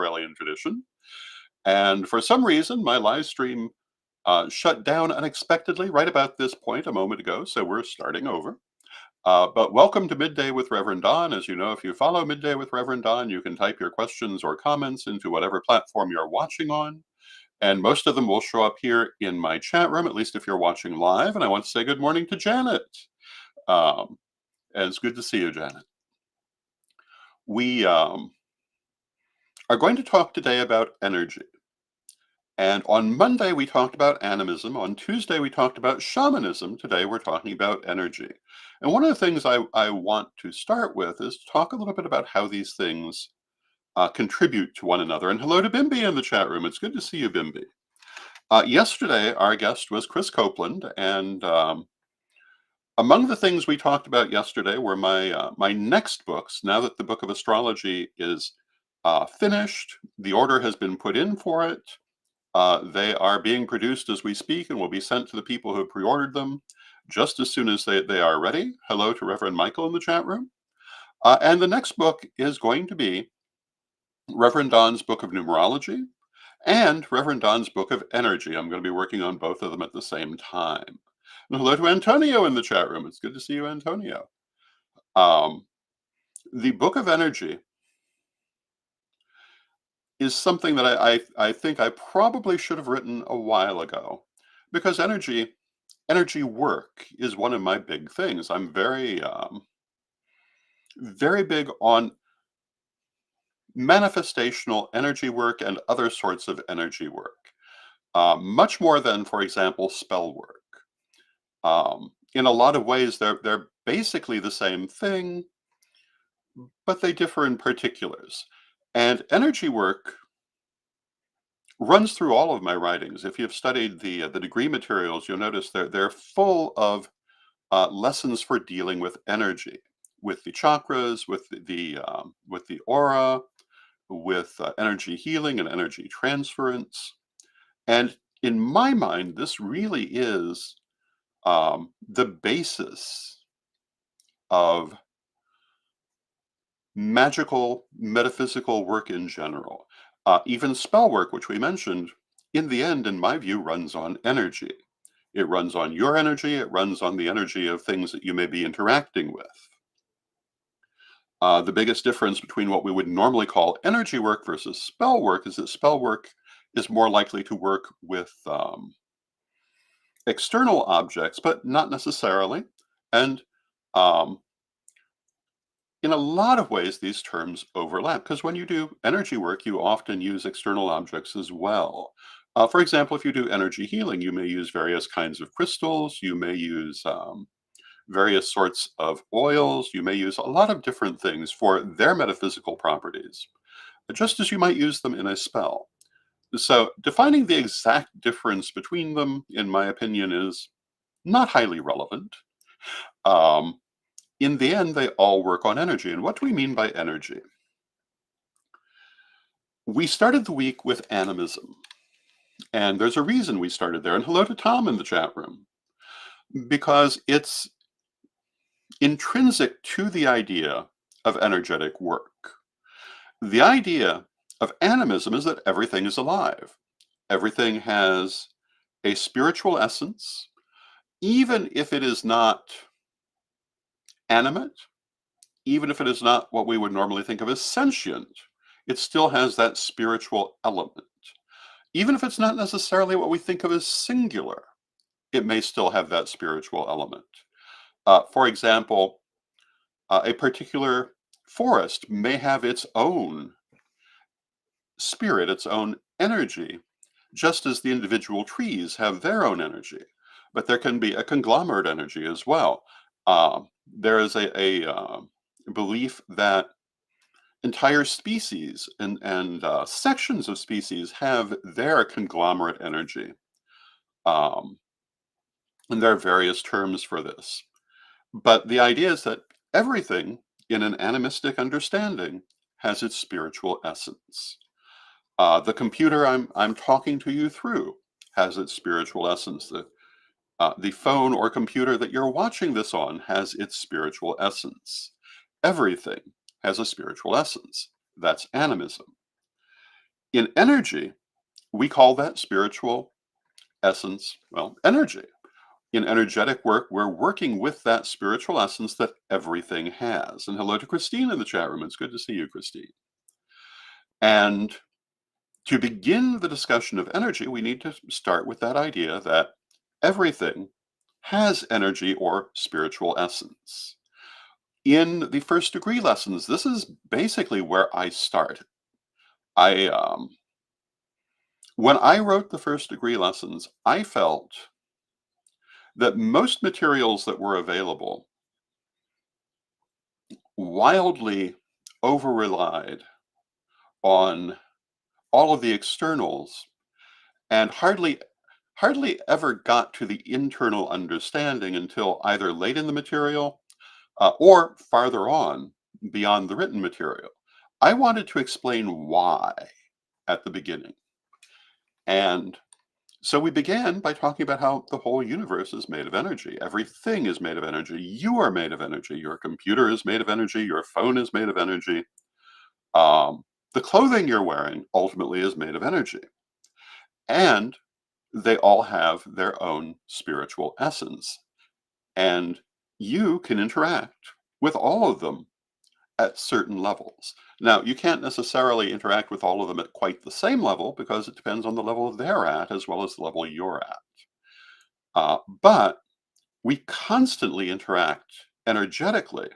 Correllian tradition. And for some reason, my live stream shut down unexpectedly right about this point a moment ago, so we're starting over. But welcome to Midday with Rev Don. As you know, if you follow Midday with Rev Don, you can type your questions or comments into whatever platform you're watching on. And most of them will show up here in my chat room, at least if you're watching live. And I want to say good morning to Janet. Um, and it's good to see you, Janet. We are going to talk today about energy. And on Monday, we talked about animism. On Tuesday, we talked about shamanism. Today, we're talking about energy. And one of the things I want to start with is to talk a little bit about how these things contribute to one another. And hello to Bimby in the chat room. It's good to see you, Bimby. Yesterday, our guest was Chris Copeland. And among the things we talked about yesterday were my next books. Now that the Book of Astrology is finished, the order has been put in for it. They are being produced as we speak and will be sent to the people who pre-ordered them just as soon as they are ready. Hello to Reverend Michael in the chat room. And the next book is going to be Reverend Don's Book of Numerology and Reverend Don's Book of Energy. I'm going to be working on both of them at the same time. And hello to Antonio in the chat room. It's good to see you, Antonio. The Book of Energy is something that I think I probably should have written a while ago, because energy work is one of my big things. I'm very big on manifestational energy work and other sorts of energy work, much more than, for example, spell work. In a lot of ways, they're basically the same thing, but they differ in particulars. And energy work runs through all of my writings. If you've studied the degree materials, you'll notice they're full of lessons for dealing with energy, with the chakras, with the aura, with energy healing and energy transference. And in my mind, this really is the basis of magical, metaphysical work in general. Even spell work, which we mentioned, in the end, in my view, runs on energy. It runs on your energy. It runs on the energy of things that you may be interacting with. The biggest difference between what we would normally call energy work versus spell work is that spell work is more likely to work with external objects, but not necessarily. And in a lot of ways, these terms overlap, because when you do energy work, you often use external objects as well. For example, if you do energy healing, you may use various kinds of crystals, you may use various sorts of oils, you may use a lot of different things for their metaphysical properties, just as you might use them in a spell. So defining the exact difference between them, in my opinion, is not highly relevant. In the end, they all work on energy. And what do we mean by energy? We started the week with animism. And there's a reason we started there. And hello to Tom in the chat room. Because it's intrinsic to the idea of energetic work. The idea of animism is that everything is alive. Everything has a spiritual essence, even if it is not animate, even if it is not what we would normally think of as sentient, it still has that spiritual element. Even if it's not necessarily what we think of as singular, it may still have that spiritual element. For example, a particular forest may have its own spirit, its own energy, just as the individual trees have their own energy. But there can be a conglomerate energy as well. There is a belief that entire species and sections of species have their conglomerate energy. And there are various terms for this. But the idea is that everything in an animistic understanding has its spiritual essence. The computer I'm talking to you through has its spiritual essence. The phone or computer that you're watching this on has its spiritual essence. Everything has a spiritual essence. That's animism. In energy, we call that spiritual essence, well, energy. In energetic work, we're working with that spiritual essence that everything has. And hello to Christine in the chat room. It's good to see you, Christine. And to begin the discussion of energy, we need to start with that idea that everything has energy or spiritual essence. In the first degree lessons, this is basically where I start. I When I wrote the first degree lessons, I felt that most materials that were available wildly over relied on all of the externals and hardly ever got to the internal understanding until either late in the material or farther on beyond the written material. I wanted to explain why at the beginning. And so we began by talking about how the whole universe is made of energy. Everything is made of energy. You are made of energy. Your computer is made of energy. Your phone is made of energy. Um, the clothing you're wearing ultimately is made of energy. And they all have their own spiritual essence. And you can interact with all of them at certain levels. Now, you can't necessarily interact with all of them at quite the same level because it depends on the level they're at as well as the level you're at. But we constantly interact energetically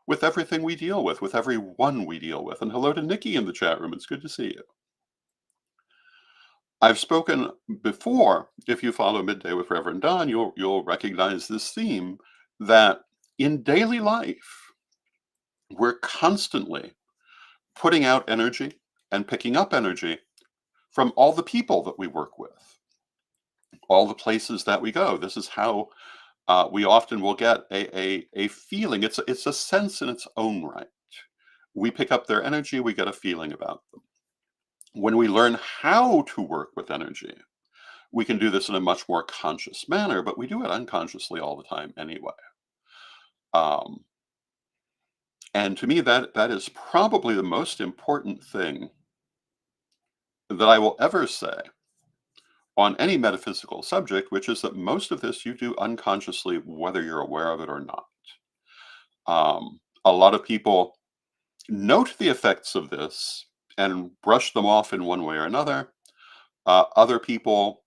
with everything we deal with everyone we deal with. And hello to Nikki in the chat room. It's good to see you. I've spoken before. If you follow Midday with Reverend Don, you'll recognize this theme that in daily life, we're constantly putting out energy and picking up energy from all the people that we work with, all the places that we go. This is how we often will get a feeling. It's a sense in its own right. We pick up their energy, we get a feeling about them. When we learn how to work with energy, we can do this in a much more conscious manner, but we do it unconsciously all the time anyway. Um, and to me, that is probably the most important thing that I will ever say on any metaphysical subject, which is that most of this you do unconsciously, whether you're aware of it or not. A lot of people note the effects of this and brush them off in one way or another. Other people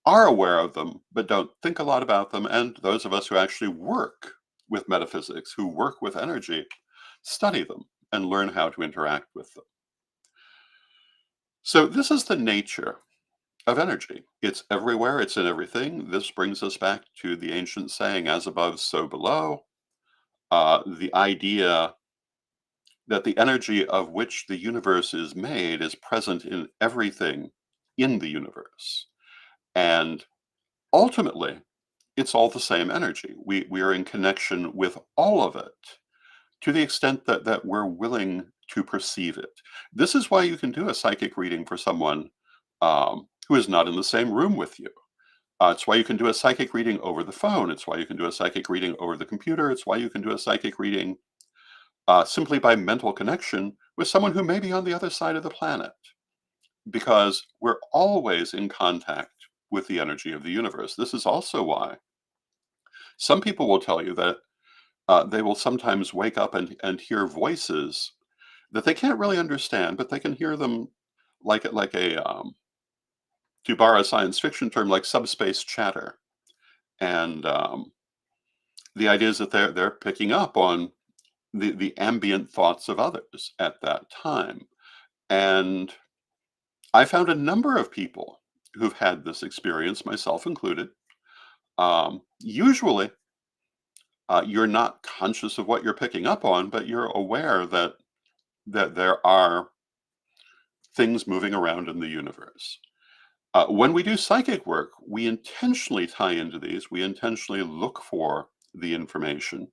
are aware of them, but don't think a lot about them. And those of us who actually work with metaphysics, who work with energy, study them and learn how to interact with them. So this is the nature of energy. It's everywhere, it's in everything. This brings us back to the ancient saying, as above, so below. The idea that the energy of which the universe is made is present in everything in the universe. And ultimately, it's all the same energy. We are in connection with all of it to the extent that we're willing to perceive it. This is why you can do a psychic reading for someone who is not in the same room with you. It's why you can do a psychic reading over the phone. It's why you can do a psychic reading over the computer. It's why you can do a psychic reading simply by mental connection with someone who may be on the other side of the planet, because we're always in contact with the energy of the universe. This is also why some people will tell you that they will sometimes wake up and hear voices that they can't really understand, but they can hear them to borrow a science fiction term, like subspace chatter. And the idea is that they're picking up on the ambient thoughts of others at that time. And I found a number of people who've had this experience, myself included. Usually, you're not conscious of what you're picking up on, but you're aware that there are things moving around in the universe. When we do psychic work, we intentionally tie into these. We intentionally look for the information,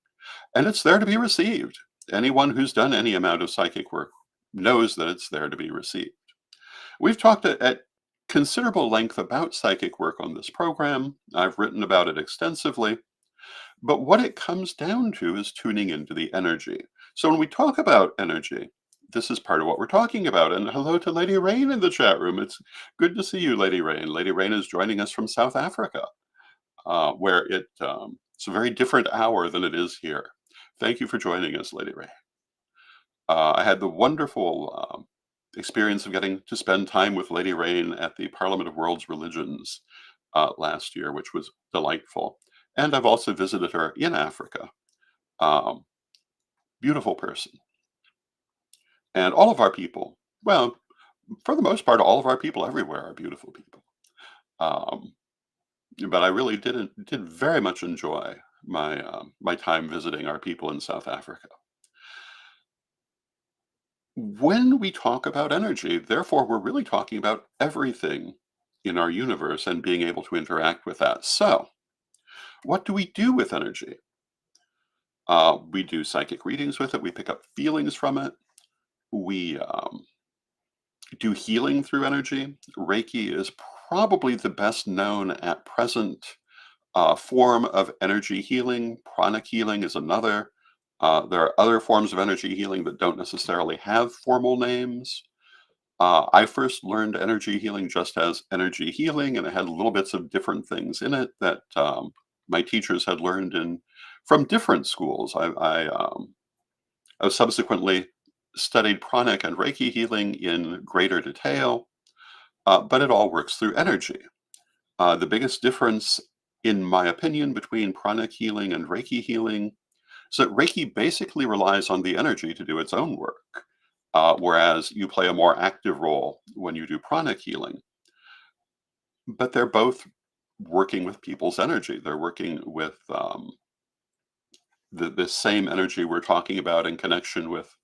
and it's there to be received. Anyone who's done any amount of psychic work knows that it's there to be received. We've talked at considerable length about psychic work on this program. I've written about it extensively. But what it comes down to is tuning into the energy. So when we talk about energy, this is part of what we're talking about. And hello to Lady Rain in the chat room. It's good to see you, Lady Rain. Lady Rain is joining us from South Africa, where it's a very different hour than it is here. Thank you for joining us, Lady Rain. I had the wonderful experience of getting to spend time with Lady Rain at the Parliament of World's Religions last year, which was delightful. And I've also visited her in Africa. Um, Beautiful person. And all of our people, well, for the most part, all of our people everywhere are beautiful people. Um, but I really did very much enjoy my time visiting our people in South Africa. When we talk about energy, therefore, we're really talking about everything in our universe and being able to interact with that. So, what do we do with energy? We do psychic readings with it. We pick up feelings from it. We do healing through energy. Reiki is probably the best known at present form of energy healing. Pranic healing is another. There are other forms of energy healing that don't necessarily have formal names. I first learned energy healing just as energy healing, and it had little bits of different things in it that my teachers had learned from different schools. I subsequently studied pranic and Reiki healing in greater detail, but it all works through energy. The biggest difference, in my opinion, between pranic healing and Reiki healing is that Reiki basically relies on the energy to do its own work, whereas you play a more active role when you do pranic healing. But they're both working with people's energy. They're working with the same energy we're talking about in connection with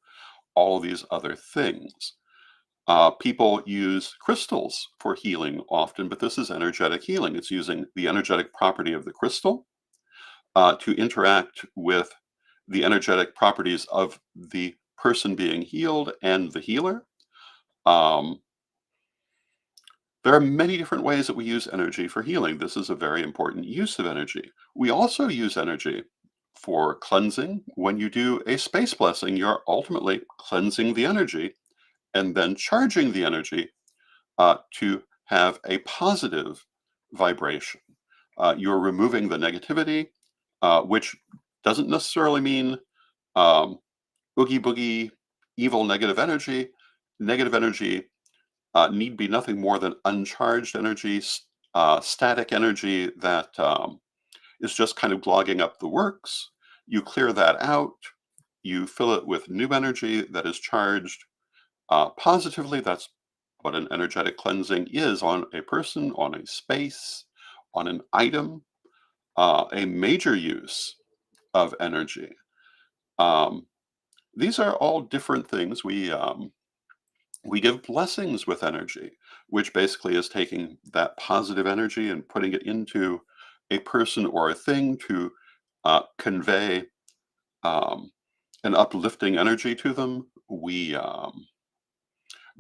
all these other things. People use crystals for healing often, but this is energetic healing. It's using the energetic property of the crystal to interact with the energetic properties of the person being healed and the healer. Um, there are many different ways that we use energy for healing. This is a very important use of energy. We also use energy for cleansing. When you do a space blessing, you're ultimately cleansing the energy and then charging the energy to have a positive vibration. You're removing the negativity, which doesn't necessarily mean um, oogie boogie, evil negative energy. Negative energy need be nothing more than uncharged energy, static energy that is just kind of clogging up the works. You clear that out. You fill it with new energy that is charged positively. That's what an energetic cleansing is on a person, on a space, on an item, a major use of energy. Um, these are all different things. We give blessings with energy, which basically is taking that positive energy and putting it into a person or a thing to convey um, an uplifting energy to them. We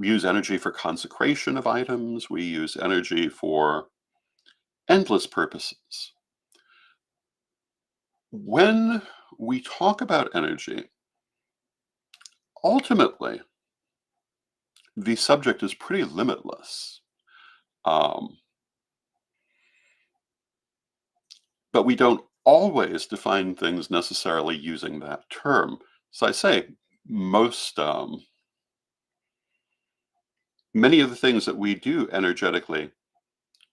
use energy for consecration of items. We use energy for endless purposes. When we talk about energy, ultimately, the subject is pretty limitless. Um, but we don't always define things necessarily using that term. So I say most, many of the things that we do energetically,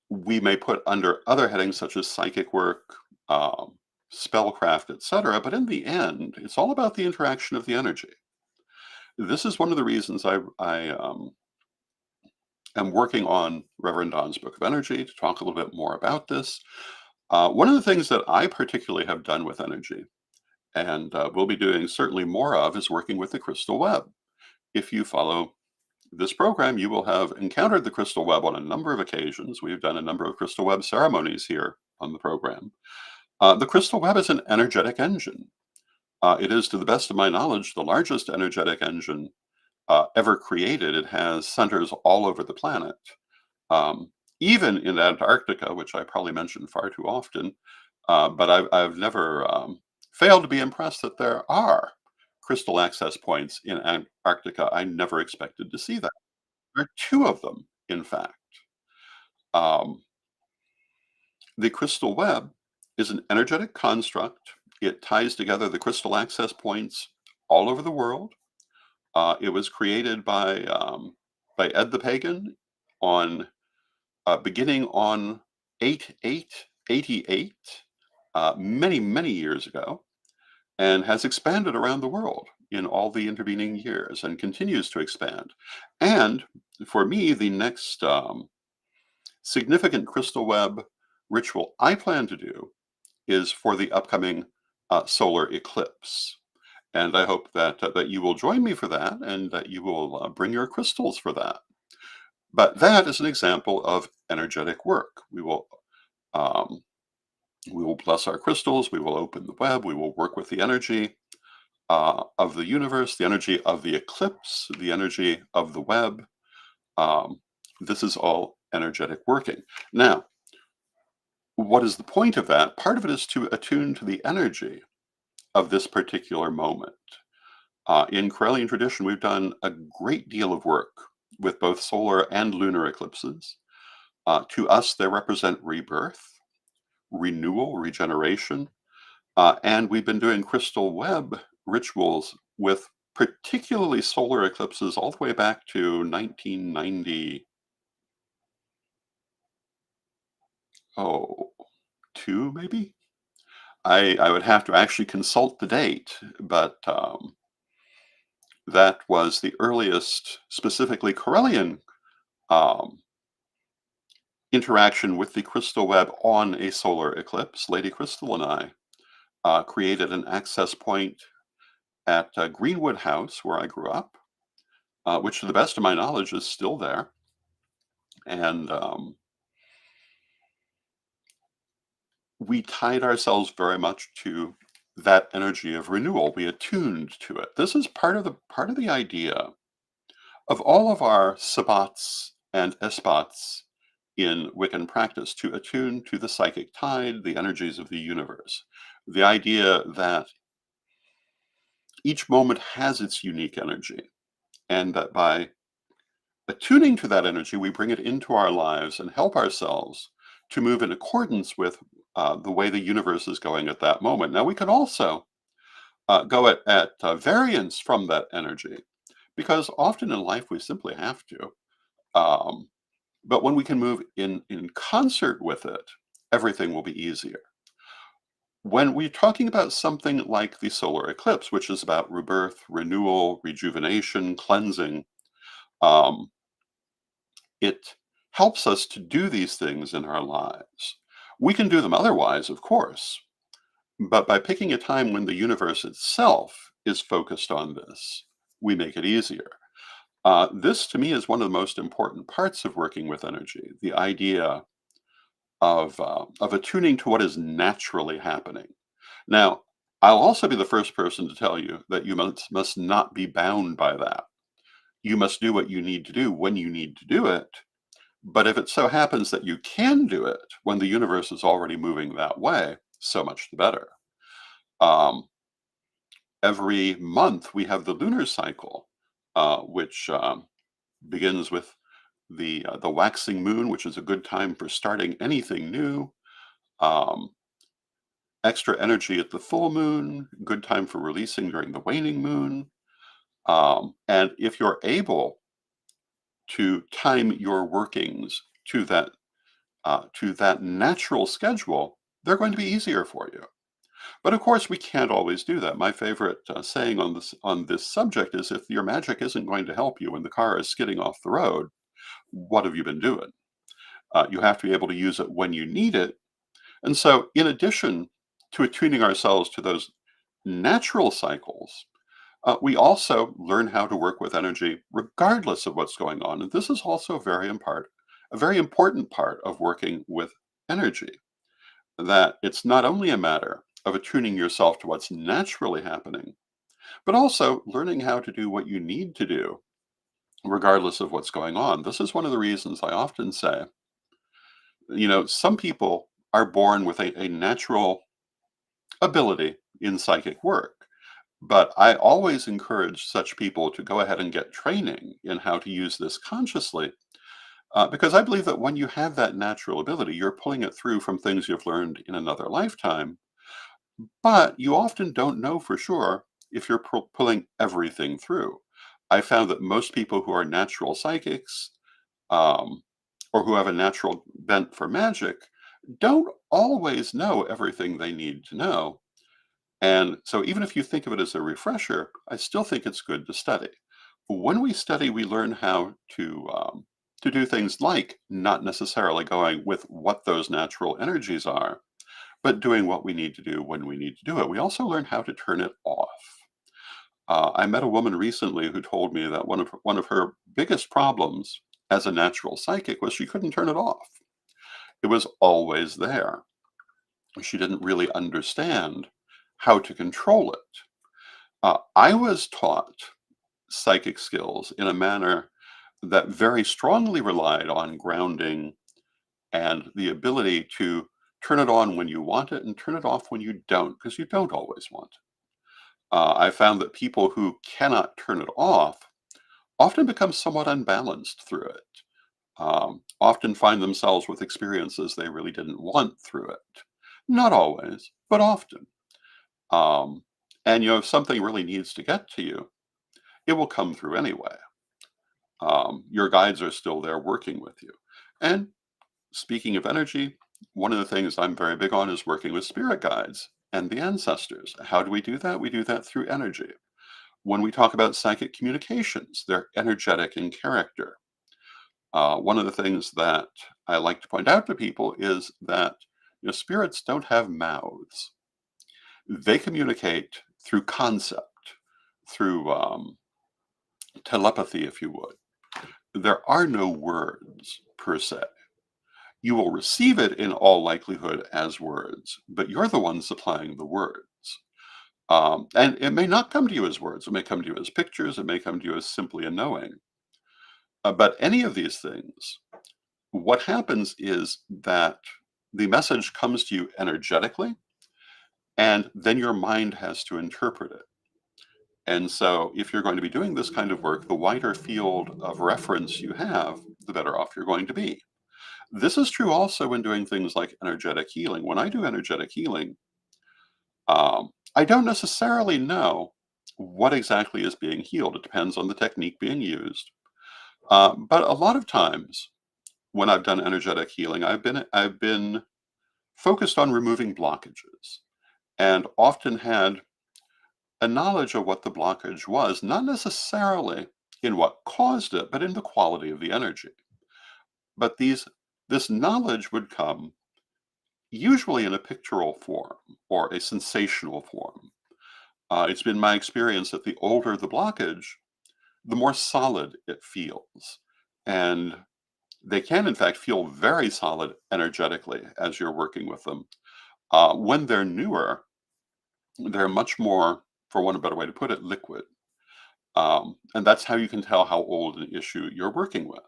we may put under other headings such as psychic work, spellcraft, etc. But in the end, it's all about the interaction of the energy. This is one of the reasons I am working on Reverend Don's Book of Energy to talk a little bit more about this. One of the things that I particularly have done with energy, and we'll be doing certainly more of, is working with the crystal web. If you follow this program, you will have encountered the crystal web on a number of occasions. We've done a number of crystal web ceremonies here on the program. The crystal web is an energetic engine. It is, to the best of my knowledge, the largest energetic engine ever created. It has centers all over the planet. Um, Even in Antarctica, which I probably mention far too often, but I've never failed to be impressed that there are crystal access points in Antarctica. I never expected to see that. There are two of them, in fact. Um, the crystal web is an energetic construct. It ties together the crystal access points all over the world. It was created by Ed the Pagan on beginning on 8888, many, many years ago, and has expanded around the world in all the intervening years and continues to expand. And for me, the next significant crystal web ritual I plan to do is for the upcoming solar eclipse. And I hope that you will join me for that and that you will bring your crystals for that. But that is an example of energetic work. Um, we will bless our crystals. We will open the web. We will work with the energy of the universe, the energy of the eclipse, the energy of the web. Um, this is all energetic working. Now, what is the point of that? Part of it is to attune to the energy of this particular moment. In Correllian tradition, we've done a great deal of work with both solar and lunar eclipses. To us, they represent rebirth, renewal, regeneration, and we've been doing crystal web rituals with particularly solar eclipses all the way back to 1990. Oh, two maybe? I would have to actually consult the date, but that was the earliest, specifically Correllian um, interaction with the crystal web on a solar eclipse. Lady Crystal and I created an access point at Greenwood House, where I grew up, which, to the best of my knowledge, is still there. And we tied ourselves very much to that energy of renewal. We attuned to it. This is part of the idea of all of our sabbats and esbats in Wiccan practice, to attune to the psychic tide, the energies of the universe. The idea that each moment has its unique energy, and that by attuning to that energy, we bring it into our lives and help ourselves to move in accordance with the way the universe is going at that moment. Now, we can also go at variance from that energy, because often in life we simply have to. Um, but when we can move in concert with it, everything will be easier. When we're talking about something like the solar eclipse, which is about rebirth, renewal, rejuvenation, cleansing, um, it helps us to do these things in our lives. We can do them otherwise, of course, but by picking a time when the universe itself is focused on this, we make it easier. This, to me, is one of the most important parts of working with energy, the idea of attuning to what is naturally happening. Now, I'll also be the first person to tell you that you must not be bound by that. You must do what you need to do when you need to do it. But if it so happens that you can do it when the universe is already moving that way, so much the better. Um, every month we have the lunar cycle, which begins with the waxing moon, which is a good time for starting anything new. Um, extra energy at the full moon, good time for releasing during the waning moon. And if you're able to time your workings to that natural schedule, they're going to be easier for you. But of course, we can't always do that. My favorite saying on this subject is, if your magic isn't going to help you when the car is skidding off the road, what have you been doing? You have to be able to use it when you need it. And so, in addition to attuning ourselves to those natural cycles, we also learn how to work with energy regardless of what's going on. And this is also a very important part of working with energy, that it's not only a matter of attuning yourself to what's naturally happening, but also learning how to do what you need to do regardless of what's going on. This is one of the reasons I often say, some people are born with a natural ability in psychic work, But I always encourage such people to go ahead and get training in how to use this consciously, because I believe that when you have that natural ability, you're pulling it through from things you've learned in another lifetime, but you often don't know for sure if you're pulling everything through. I found that most people who are natural psychics, um, or who have a natural bent for magic, don't always know everything they need to know. And so, even if you think of it as a refresher, I still think it's good to study. When we study, we learn how to do things like not necessarily going with what those natural energies are, but doing what we need to do when we need to do it. We also learn how to turn it off. I met a woman recently who told me that one of her biggest problems as a natural psychic was she couldn't turn it off. It was always there. She didn't really understand how to control it. I was taught psychic skills in a manner that very strongly relied on grounding and the ability to turn it on when you want it and turn it off when you don't, because you don't always want it. I found that people who cannot turn it off often become somewhat unbalanced through it, often find themselves with experiences they really didn't want through it. Not always, but often. Um, and if something really needs to get to you, it will come through anyway. Your guides are still there working with you. And speaking of energy, one of the things I'm very big on is working with spirit guides and the ancestors. How do we do that? We do that through energy. When we talk about psychic communications, they're energetic in character. One of the things that I like to point out to people is that spirits don't have mouths. They communicate through concept, through telepathy, if you would. There are no words per se. You will receive it in all likelihood as words, but you're the one supplying the words. And it may not come to you as words. It may come to you as pictures. It may come to you as simply a knowing. But any of these things, what happens is that the message comes to you energetically, and then your mind has to interpret it. And so, if you're going to be doing this kind of work, the wider field of reference you have, the better off you're going to be. This is true also when doing things like energetic healing. When I do energetic healing, I don't necessarily know what exactly is being healed. It depends on the technique being used. But a lot of times, when I've done energetic healing, I've been focused on removing blockages, and often had a knowledge of what the blockage was, not necessarily in what caused it, but in the quality of the energy. But this knowledge would come usually in a pictorial form or a sensational form. It's been my experience that the older the blockage, the more solid it feels. And they can, in fact, feel very solid energetically as you're working with them. When they're newer, they're much more, for one better way to put it, liquid. And that's how you can tell how old an issue you're working with.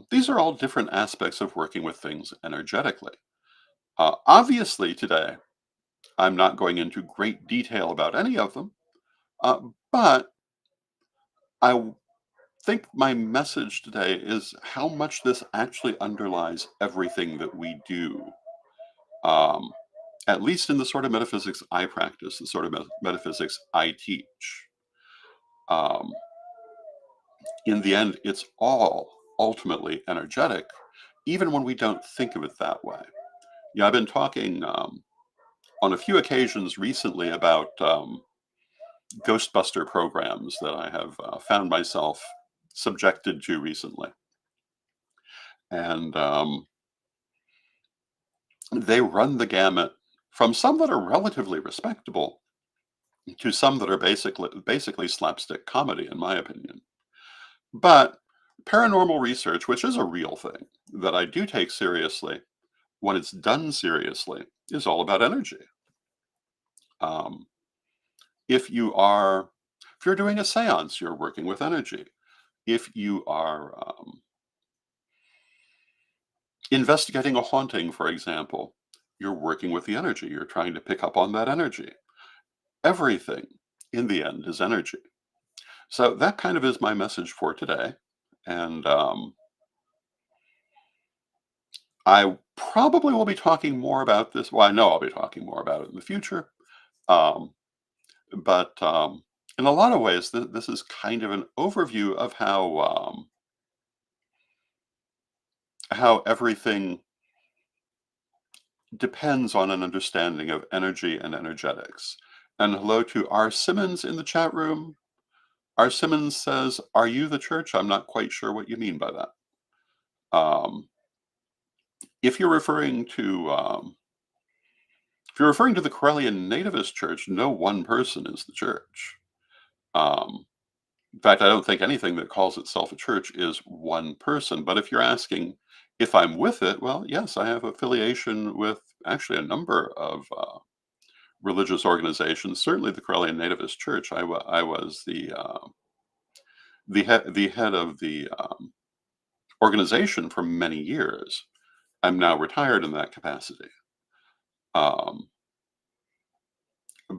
These are all different aspects of working with things energetically. Obviously, today, I'm not going into great detail about any of them, uh, but I think my message today is how much this actually underlies everything that we do. Um, at least in the sort of metaphysics I practice, the sort of metaphysics I teach. Um, in the end, it's all ultimately energetic, even when we don't think of it that way. I've been talking on a few occasions recently about Ghostbuster programs that I have found myself subjected to recently. And they run the gamut from some that are relatively respectable to some that are basically slapstick comedy, in my opinion. But paranormal research, which is a real thing that I do take seriously, when it's done seriously, is all about energy. Um, if you are, if you're doing a séance, you're working with energy. If you are investigating a haunting, for example, you're working with the energy. You're trying to pick up on that energy. Everything in the end is energy. So that kind of is my message for today. And I probably will be talking more about this. Well, I know I'll be talking more about it in the future. Um, but in a lot of ways, this is kind of an overview of how everything depends on an understanding of energy and energetics. And hello to R. Simmons in the chat room. R. Simmons says, "Are you the church?" I'm not quite sure what you mean by that. Um, if you're referring to if you're referring to the Corellian nativist church, no one person is the church. Um, in fact, I don't think anything that calls itself a church is one person. But if you're asking if I'm with it, well, yes, I have affiliation with actually a number of religious organizations. Certainly, the Corellian nativist church. I was the head of the organization for many years. I'm now retired in that capacity. Um,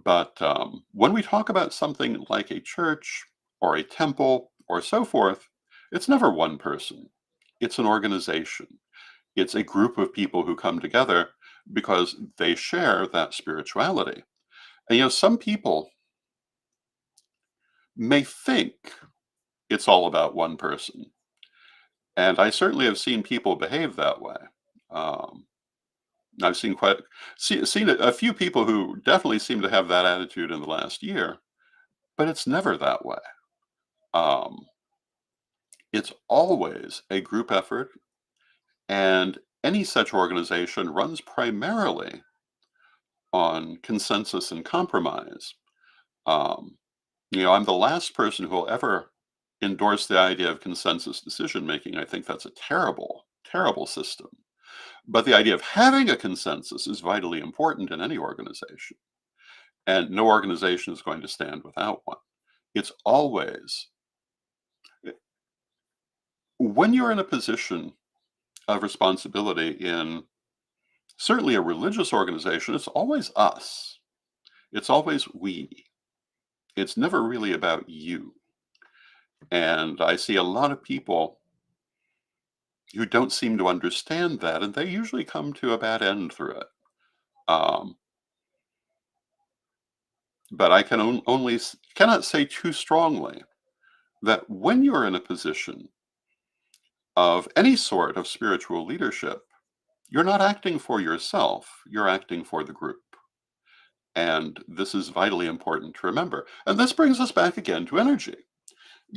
but when we talk about something like a church or a temple or so forth, it's never one person. It's an organization. It's a group of people who come together because they share that spirituality. And some people may think it's all about one person. And I certainly have seen people behave that way. Um, I've seen a few people who definitely seem to have that attitude in the last year, but it's never that way. Um, it's always a group effort, and any such organization runs primarily on consensus and compromise. Um, I'm the last person who will ever endorse the idea of consensus decision making. I think that's a terrible, terrible system. But the idea of having a consensus is vitally important in any organization, and no organization is going to stand without one. It's always, when you're in a position of responsibility in certainly a religious organization, it's always us. It's always we. It's never really about you. And I see a lot of people who don't seem to understand that, and they usually come to a bad end through it. Um, but I can cannot say too strongly that when you're in a position of any sort of spiritual leadership, you're not acting for yourself, you're acting for the group. And this is vitally important to remember. And this brings us back again to energy,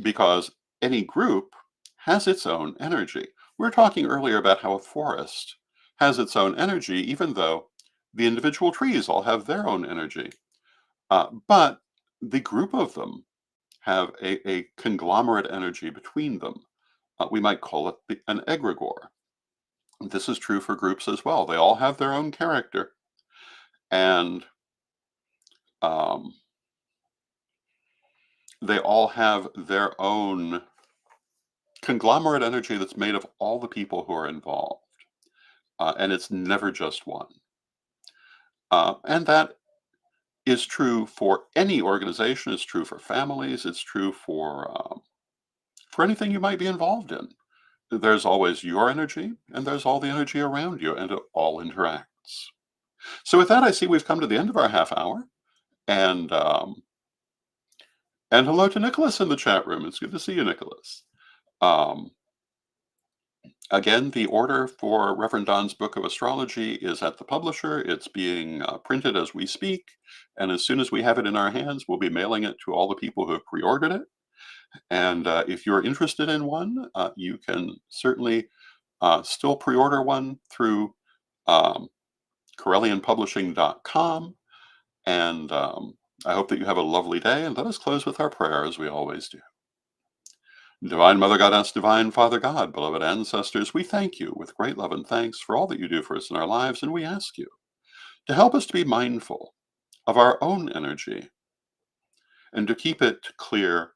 because any group has its own energy. We were talking earlier about how a forest has its own energy, even though the individual trees all have their own energy. But the group of them have a conglomerate energy between them. We might call it an egregore. This is true for groups as well. They all have their own character, and um, they all have their own conglomerate energy that's made of all the people who are involved. And it's never just one. And that is true for any organization. It's true for families. It's true for anything you might be involved in. There's always your energy, and there's all the energy around you, and it all interacts. So with that, I see we've come to the end of our half hour, and and hello to Nicholas in the chat room. It's good to see you, Nicholas. Um, Again, the order for Reverend Don's Book of Astrology is at the publisher. It's being printed as we speak, and as soon as we have it in our hands, we'll be mailing it to all the people who have pre-ordered it. And if you're interested in one, you can certainly still pre-order one through um, CorellianPublishing.com. And I hope that you have a lovely day, and let us close with our prayer as we always do. Divine Mother Goddess, Divine Father God, beloved ancestors, we thank you with great love and thanks for all that you do for us in our lives, and we ask you to help us to be mindful of our own energy and to keep it clear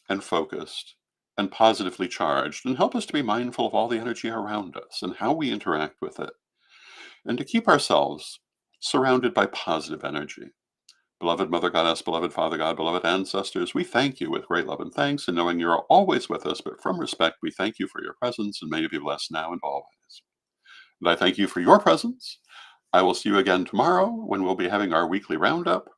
and focused and positively charged, and help us to be mindful of all the energy around us and how we interact with it, and to keep ourselves surrounded by positive energy. Beloved Mother Goddess, beloved Father God, beloved ancestors, we thank you with great love and thanks, and knowing you're always with us, but from respect, we thank you for your presence, and may you be blessed now and always. And I thank you for your presence. I will see you again tomorrow when we'll be having our weekly roundup.